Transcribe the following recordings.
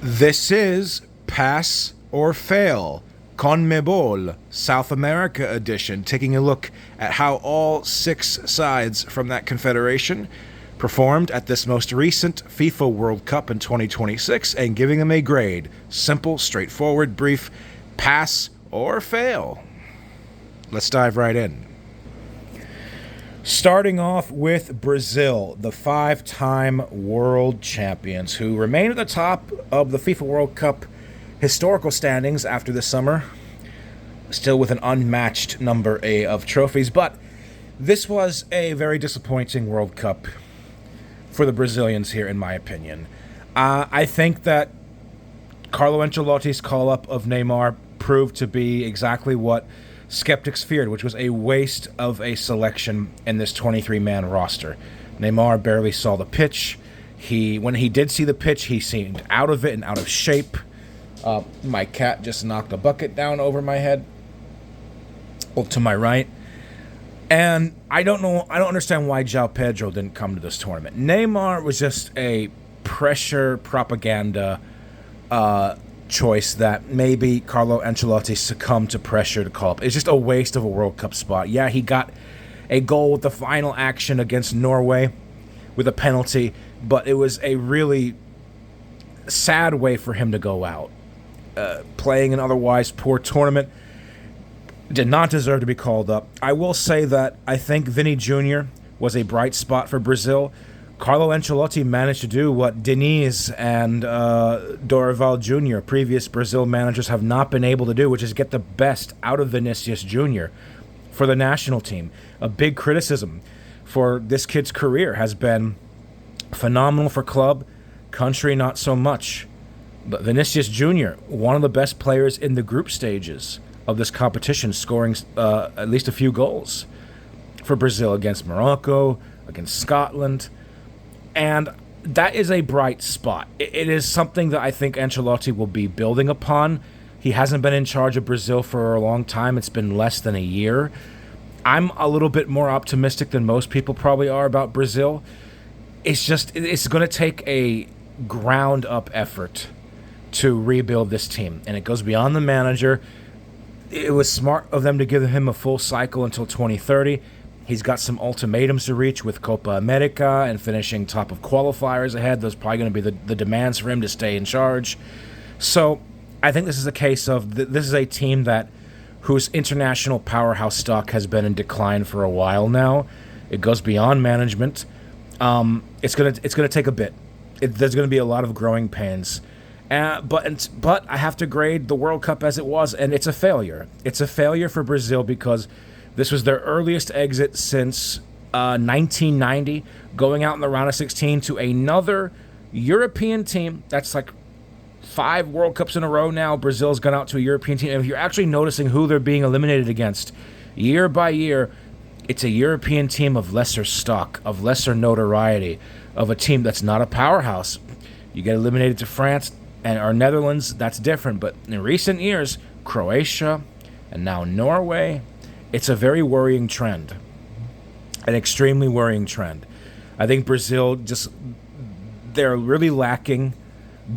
This is Pass or Fail, CONMEBOL South America edition, taking a look at how all 6 sides from that confederation performed at this most recent FIFA World Cup in 2026 and giving them a grade. Simple, straightforward, brief, pass or fail. Let's dive right in. Starting off with Brazil, the 5-time world champions, who remain at the top of the FIFA World Cup historical standings after this summer, still with an unmatched number of trophies. But this was a very disappointing World Cup for the Brazilians here, in my opinion. I think that Carlo Ancelotti's call-up of Neymar proved to be exactly what skeptics feared, which was a waste of a selection in this 23-man roster. Neymar barely saw the pitch. When he did see the pitch, he seemed out of it and out of shape. My cat just knocked a bucket down over my head, well, to my right. And I don't understand why João Pedro didn't come to this tournament. Neymar was just a pressure propaganda choice that maybe Carlo Ancelotti succumbed to pressure to call up. It's just a waste of a World Cup spot. Yeah, he got a goal with the final action against Norway with a penalty, but it was a really sad way for him to go out. Playing an otherwise poor tournament, did not deserve to be called up. I will say that I think Vini Jr. was a bright spot for Brazil. Carlo Ancelotti managed to do what Diniz and Dorival Jr., previous Brazil managers, have not been able to do, which is get the best out of Vinicius Jr. for the national team. A big criticism for this kid's career has been phenomenal for club, country not so much. But Vinicius Jr., one of the best players in the group stages of this competition, scoring at least a few goals for Brazil against Morocco, against Scotland. And that is a bright spot. It is something that I think Ancelotti will be building upon. He hasn't been in charge of Brazil for a long time. It's been less than a year. I'm a little bit more optimistic than most people probably are about Brazil. It's going to take a ground-up effort to rebuild this team. And it goes beyond the manager. It was smart of them to give him a full cycle until 2030. He's got some ultimatums to reach with Copa America and finishing top of qualifiers ahead. Those are probably going to be the demands for him to stay in charge. So I think this is a case of this is a team whose international powerhouse stock has been in decline for a while now. It goes beyond management. It's gonna take a bit. There's going to be a lot of growing pains. But I have to grade the World Cup as it was, and it's a failure. It's a failure for Brazil because this was their earliest exit since 1990, going out in the round of 16 to another European team. That's like 5 World Cups in a row now. Brazil's gone out to a European team. And if you're actually noticing who they're being eliminated against year by year, it's a European team of lesser stock, of lesser notoriety, of a team that's not a powerhouse. You get eliminated to France or Netherlands, that's different. But in recent years, Croatia and now Norway, it's a very worrying trend, an extremely worrying trend. I think Brazil they're really lacking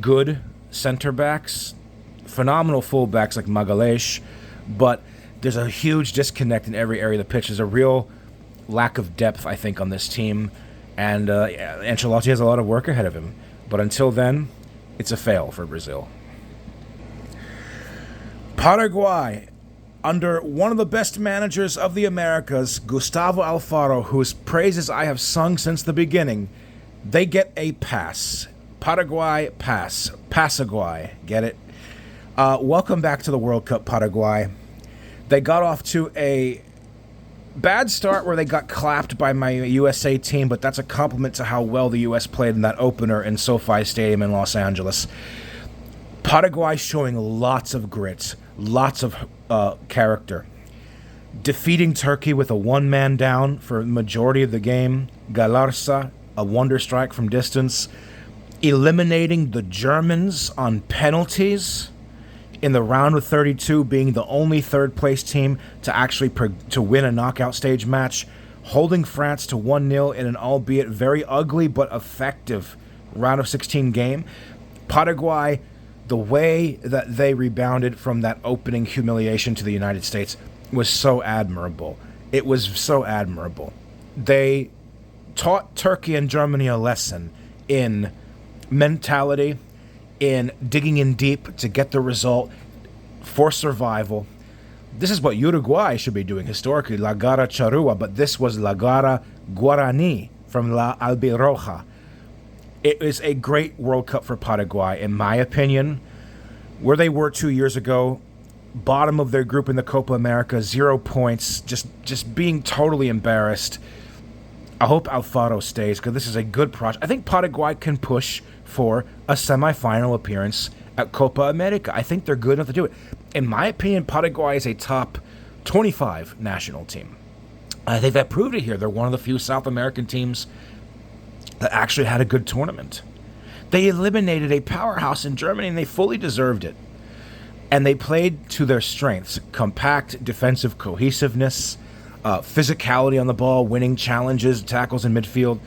good center backs, phenomenal fullbacks like Magalhães, but there's a huge disconnect in every area of the pitch. There's a real lack of depth, I think, on this team, and Ancelotti has a lot of work ahead of him. But until then, it's a fail for Brazil. Paraguay, under one of the best managers of the Americas, Gustavo Alfaro, whose praises I have sung since the beginning, they get a pass. Paraguay, pass. Passaguay, get it? Welcome back to the World Cup, Paraguay. They got off to a bad start where they got clapped by my USA team, but that's a compliment to how well the U.S. played in that opener in SoFi Stadium in Los Angeles. Paraguay showing lots of grit, lots of character. Defeating Turkey with a one-man down for the majority of the game. Galarza, a wonder strike from distance. Eliminating the Germans on penalties in the round of 32, being the only third-place team to actually to win a knockout stage match. Holding France to 1-0 in an albeit very ugly but effective round of 16 game. Paraguay The way that they rebounded from that opening humiliation to the United States was so admirable. It was so admirable. They taught Turkey and Germany a lesson in mentality, in digging in deep to get the result for survival. This is what Uruguay should be doing historically, La Gara Charrua, but this was La Gara Guarani from La Albiroja. It is a great World Cup for Paraguay, in my opinion. Where they were 2 years ago, bottom of their group in the Copa America, 0 points, just being totally embarrassed. I hope Alfaro stays, because this is a good project. I think Paraguay can push for a semifinal appearance at Copa America. I think they're good enough to do it. In my opinion, Paraguay is a top 25 national team. I think that proved it here. They're one of the few South American teams that actually had a good tournament. They eliminated a powerhouse in Germany, and they fully deserved it. And they played to their strengths: compact defensive cohesiveness, physicality on the ball, winning challenges, tackles in midfield.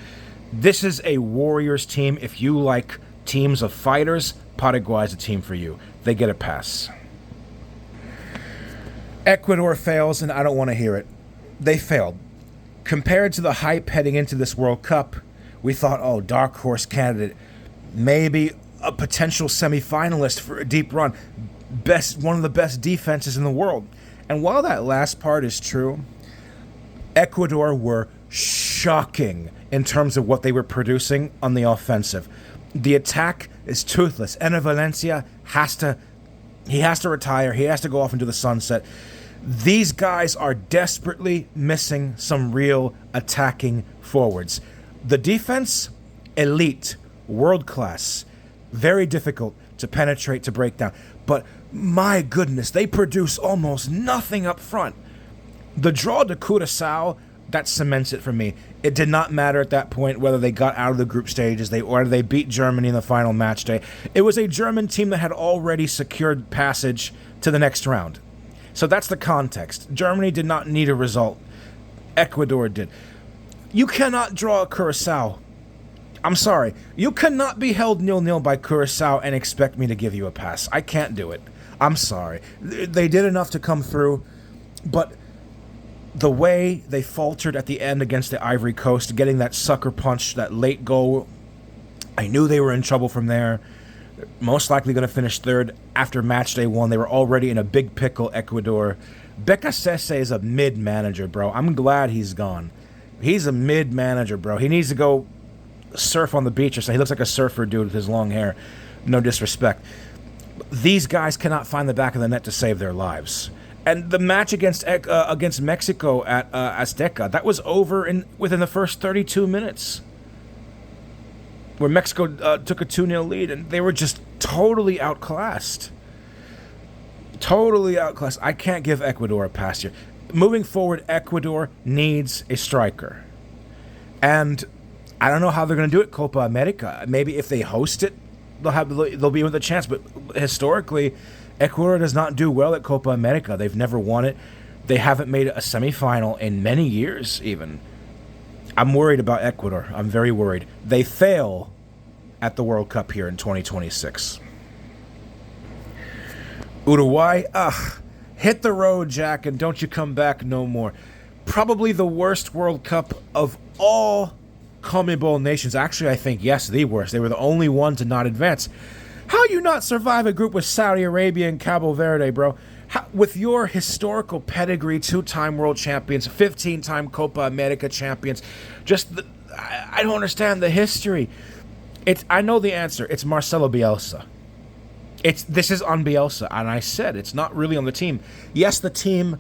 This is a Warriors team. If you like teams of fighters, Paraguay is a team for you. They get a pass. Ecuador fails, and I don't want to hear it. They failed. Compared to the hype heading into this World Cup, we thought, oh, dark horse candidate, maybe a potential semifinalist for a deep run, one of the best defenses in the world. And while that last part is true, Ecuador were shocking in terms of what they were producing on the offensive. The attack is toothless. Enner Valencia has to retire. He has to go off into the sunset. These guys are desperately missing some real attacking forwards. The defense, elite, world-class, very difficult to penetrate, to break down. But my goodness, they produce almost nothing up front. The draw to Curaçao, that cements it for me. It did not matter at that point whether they got out of the group stages or they beat Germany in the final match day. It was a German team that had already secured passage to the next round. So that's the context. Germany did not need a result. Ecuador did. You cannot draw a Curaçao. I'm sorry. You cannot be held 0-0 by Curaçao and expect me to give you a pass. I can't do it. I'm sorry. They did enough to come through, but the way they faltered at the end against the Ivory Coast, getting that sucker punch, that late goal, I knew they were in trouble from there. Most likely going to finish third after match day 1. They were already in a big pickle, Ecuador. Becasese is a mid-manager, bro. I'm glad he's gone. He's a mid-manager, bro. He needs to go surf on the beach or something. He looks like a surfer dude with his long hair. No disrespect. These guys cannot find the back of the net to save their lives. And the match against Mexico at Azteca, that was over within the first 32 minutes. Where Mexico took a 2-0 lead, and they were just totally outclassed. Totally outclassed. I can't give Ecuador a pass here. Moving forward, Ecuador needs a striker. And I don't know how they're going to do it, Copa America. Maybe if they host it, they'll be with a chance. But historically, Ecuador does not do well at Copa America. They've never won it. They haven't made a semifinal in many years, even. I'm worried about Ecuador. I'm very worried. They fail at the World Cup here in 2026. Uruguay, hit the road, Jack, and don't you come back no more. Probably the worst World Cup of all CONMEBOL nations. Actually, I think, yes, the worst. They were the only one to not advance. How you not survive a group with Saudi Arabia and Cabo Verde, bro? With your historical pedigree, 2-time world champions, 15-time Copa America champions, I don't understand the history. I know the answer. It's Marcelo Bielsa. This is on Bielsa, and I said it's not really on the team. Yes, the team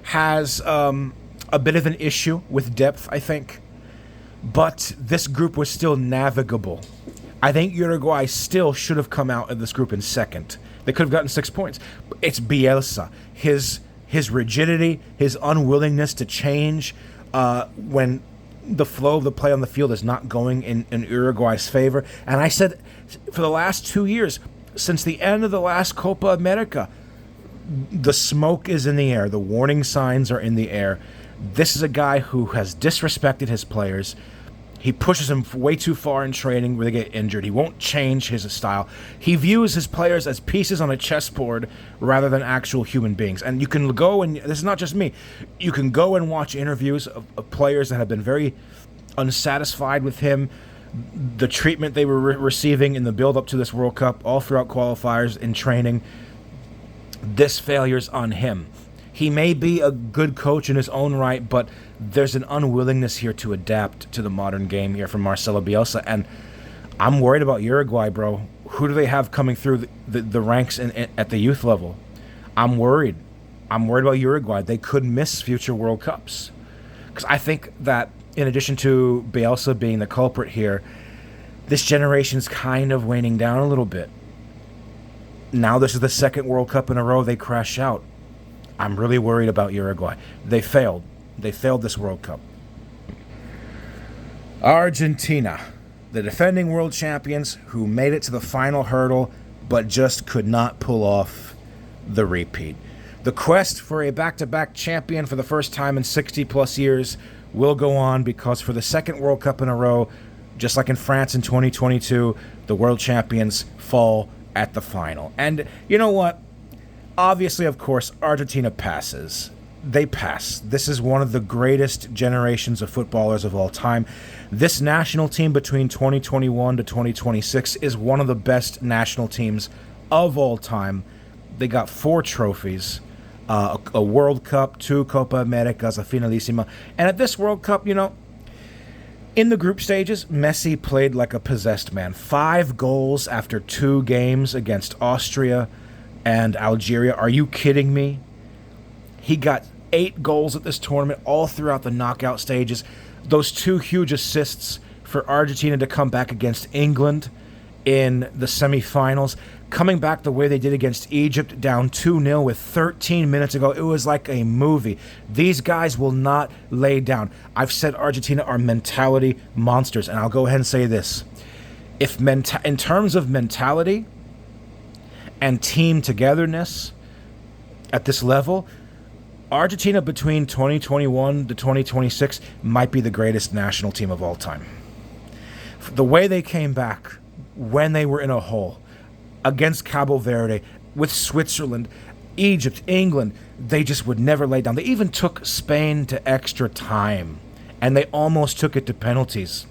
has a bit of an issue with depth, I think, but this group was still navigable. I think Uruguay still should have come out of this group in second. They could have gotten 6 points. It's Bielsa. His rigidity, his unwillingness to change when the flow of the play on the field is not going in Uruguay's favor. And I said, for the last 2 years, since the end of the last Copa America, the smoke is in the air. The warning signs are in the air. This is a guy who has disrespected his players. He pushes them way too far in training where they get injured. He won't change his style. He views his players as pieces on a chessboard rather than actual human beings. And you can go and, this is not just me, you can go and watch interviews of players that have been very unsatisfied with him, the treatment they were receiving in the build-up to this World Cup, all throughout qualifiers in training. This failure's on him. He may be a good coach in his own right, but there's an unwillingness here to adapt to the modern game here from Marcelo Bielsa, and I'm worried about Uruguay, bro. Who do they have coming through the ranks at the youth level? I'm worried. I'm worried about Uruguay. They could miss future World Cups. Because I think that in addition to Bielsa being the culprit here, this generation's kind of waning down a little bit. Now this is the second World Cup in a row they crash out. I'm really worried about Uruguay. They failed. They failed this World Cup. Argentina, the defending world champions who made it to the final hurdle but just could not pull off the repeat. The quest for a back-to-back champion for the first time in 60-plus years will go on because for the second World Cup in a row, just like in France in 2022, the world champions fall at the final. And you know what? Obviously, of course, Argentina passes. They pass. This is one of the greatest generations of footballers of all time. This national team between 2021 to 2026 is one of the best national teams of all time. They got 4 trophies, a World Cup, 2 Copa Americas, a Finalissima. And at this World Cup, in the group stages, Messi played like a possessed man. 5 goals after 2 games against Austria and Algeria. Are you kidding me? He got 8 goals at this tournament all throughout the knockout stages. Those 2 huge assists for Argentina to come back against England in the semifinals. Coming back the way they did against Egypt, down 2-0 with 13 minutes ago. It was like a movie. These guys will not lay down. I've said Argentina are mentality monsters, and I'll go ahead and say this. In terms of mentality and team togetherness at this level, Argentina between 2021 to 2026 might be the greatest national team of all time. The way they came back when they were in a hole against Cabo Verde, with Switzerland, Egypt, England, they just would never lay down. They even took Spain to extra time, and they almost took it to penalties.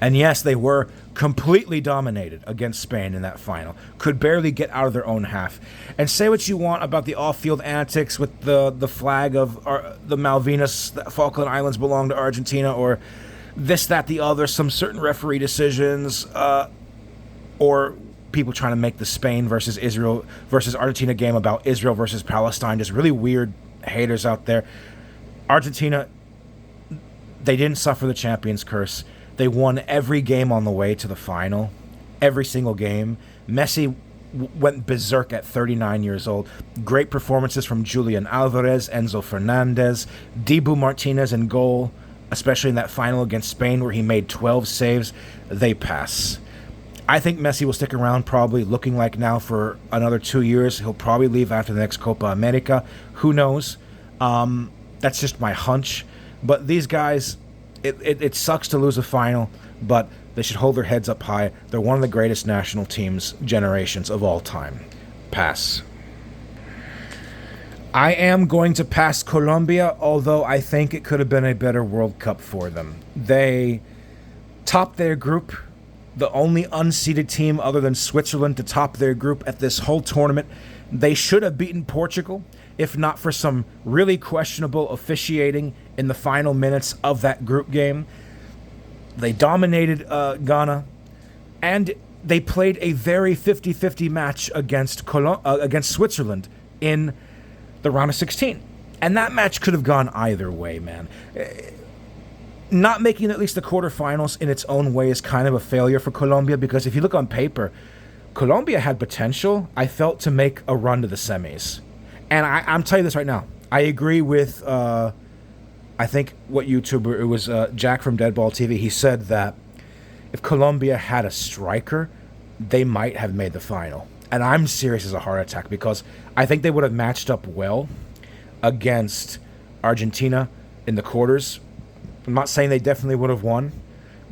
And yes, they were completely dominated against Spain in that final. Could barely get out of their own half. And say what you want about the off-field antics with the flag of the Malvinas, the Falkland Islands belong to Argentina, or this, that, the other, some certain referee decisions, or people trying to make the Spain versus Israel versus Argentina game about Israel versus Palestine. Just really weird haters out there. Argentina, they didn't suffer the champions curse. They won every game on the way to the final. Every single game. Messi went berserk at 39 years old. Great performances from Julian Alvarez, Enzo Fernandez, Dibu Martinez in goal, especially in that final against Spain where he made 12 saves. They pass. I think Messi will stick around probably looking like now for another 2 years. He'll probably leave after the next Copa America. Who knows? That's just my hunch. But these guys, it sucks to lose a final, but they should hold their heads up high. They're one of the greatest national teams, generations of all time. Pass. I am going to pass Colombia, although I think it could have been a better World Cup for them. They topped their group, the only unseeded team other than Switzerland to top their group at this whole tournament. They should have beaten Portugal, if not for some really questionable officiating in the final minutes of that group game. They dominated Ghana, and they played a very 50-50 match against Switzerland in the round of 16. And that match could have gone either way, man. Not making at least the quarterfinals in its own way is kind of a failure for Colombia, because if you look on paper, Colombia had potential, I felt, to make a run to the semis. And I'm telling you this right now. I agree with, I think, what YouTuber, it was Jack from Deadball TV. He said that if Colombia had a striker, they might have made the final. And I'm serious as a heart attack, because I think they would have matched up well against Argentina in the quarters. I'm not saying they definitely would have won,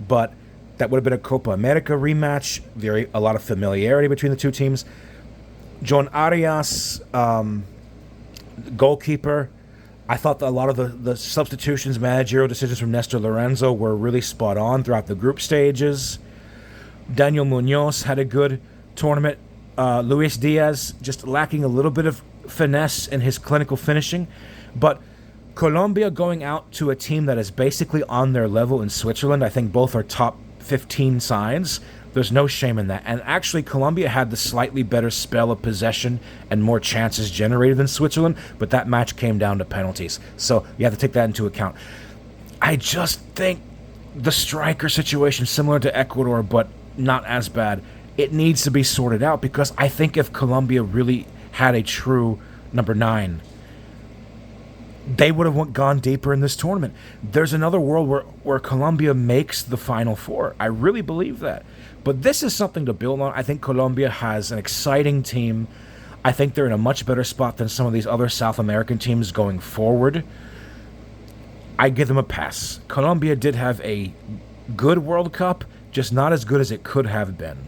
but that would have been a Copa America rematch. A lot of familiarity between the two teams. John Arias, goalkeeper. I thought that a lot of the substitutions, managerial decisions from Nestor Lorenzo were really spot on throughout the group stages. Daniel Munoz had a good tournament. Luis Diaz just lacking a little bit of finesse in his clinical finishing. But Colombia going out to a team that is basically on their level in Switzerland, I think both are top 15 sides. There's no shame in that. And actually, Colombia had the slightly better spell of possession and more chances generated than Switzerland, but that match came down to penalties. So you have to take that into account. I just think the striker situation, similar to Ecuador, but not as bad, it needs to be sorted out, because I think if Colombia really had a true number 9, they would have gone deeper in this tournament. There's another world where Colombia makes the Final Four. I really believe that. But this is something to build on. I think Colombia has an exciting team. I think they're in a much better spot than some of these other South American teams going forward. I give them a pass. Colombia did have a good World Cup, just not as good as it could have been.